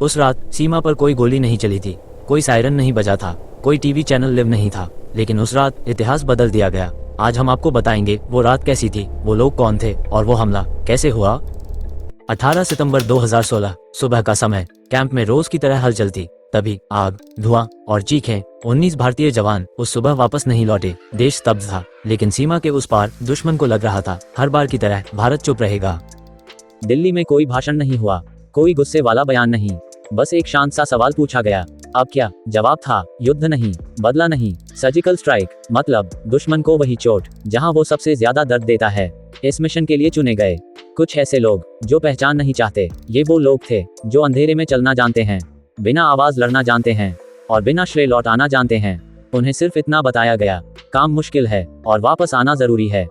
उस रात सीमा पर कोई गोली नहीं चली थी, कोई सायरन नहीं बजा था, कोई टीवी चैनल लिव नहीं था, लेकिन उस रात इतिहास बदल दिया गया। आज हम आपको बताएंगे वो रात कैसी थी, वो लोग कौन थे और वो हमला कैसे हुआ। 18 सितंबर 2016 सुबह का समय। कैंप में रोज की तरह हलचल थी। तभी आग, धुआं और चीखें। 19 भारतीय जवान उस सुबह वापस नहीं लौटे। देश स्तब्ध था, लेकिन सीमा के उस पार दुश्मन को लग रहा था हर बार की तरह भारत चुप रहेगा। दिल्ली में कोई भाषण नहीं हुआ, कोई गुस्से वाला बयान नहीं, बस एक शांत सा सवाल पूछा गया, अब क्या? जवाब था, युद्ध नहीं, बदला नहीं, सर्जिकल स्ट्राइक। मतलब दुश्मन को वही चोट जहां वो सबसे ज्यादा दर्द देता है। इस मिशन के लिए चुने गए कुछ ऐसे लोग जो पहचान नहीं चाहते। ये वो लोग थे जो अंधेरे में चलना जानते हैं, बिना आवाज लड़ना जानते हैं और बिना श्रेय लौट आना जानते हैं। उन्हें सिर्फ इतना बताया गया, काम मुश्किल है और वापस आना जरूरी है।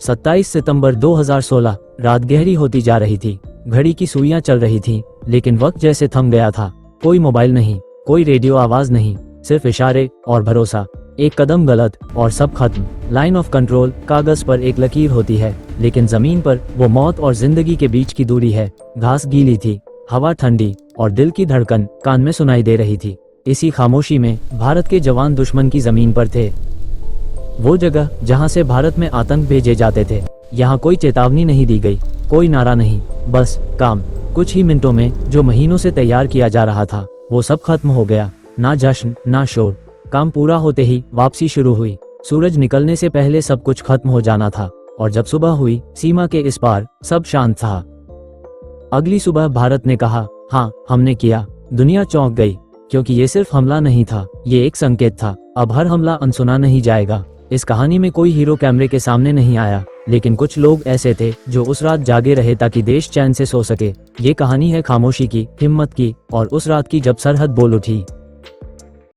27 सितंबर 2016 रात गहरी होती जा रही थी। घड़ी की सुइयां चल रही थी, लेकिन वक्त जैसे थम गया था। कोई मोबाइल नहीं, कोई रेडियो आवाज नहीं, सिर्फ इशारे और भरोसा। एक कदम गलत और सब खत्म। लाइन ऑफ कंट्रोल कागज पर एक लकीर होती है, लेकिन जमीन पर वो मौत और जिंदगी के बीच की दूरी है। घास गीली थी, हवा ठंडी और दिल की धड़कन कान में सुनाई दे रही थी। इसी खामोशी में भारत के जवान दुश्मन की जमीन पर थे। वो जगह जहां से भारत में आतंक भेजे जाते थे। यहाँ कोई चेतावनी नहीं दी गई, कोई नारा नहीं, बस काम। कुछ ही मिनटों में जो महीनों से तैयार किया जा रहा था वो सब खत्म हो गया। ना जश्न, ना शोर। काम पूरा होते ही वापसी शुरू हुई। सूरज निकलने से पहले सब कुछ खत्म हो जाना था, और जब सुबह हुई सीमा के इस पार सब शांत था। अगली सुबह भारत ने कहा, हाँ हमने किया। दुनिया चौंक गई, क्योंकि ये सिर्फ हमला नहीं था, ये एक संकेत था। अब हर हमला अनसुना नहीं जाएगा। इस कहानी में कोई हीरो कैमरे के सामने नहीं आया, लेकिन कुछ लोग ऐसे थे जो उस रात जागे रहे ताकि देश चैन से सो सके। ये कहानी है खामोशी की, हिम्मत की और उस रात की जब सरहद बोल उठी।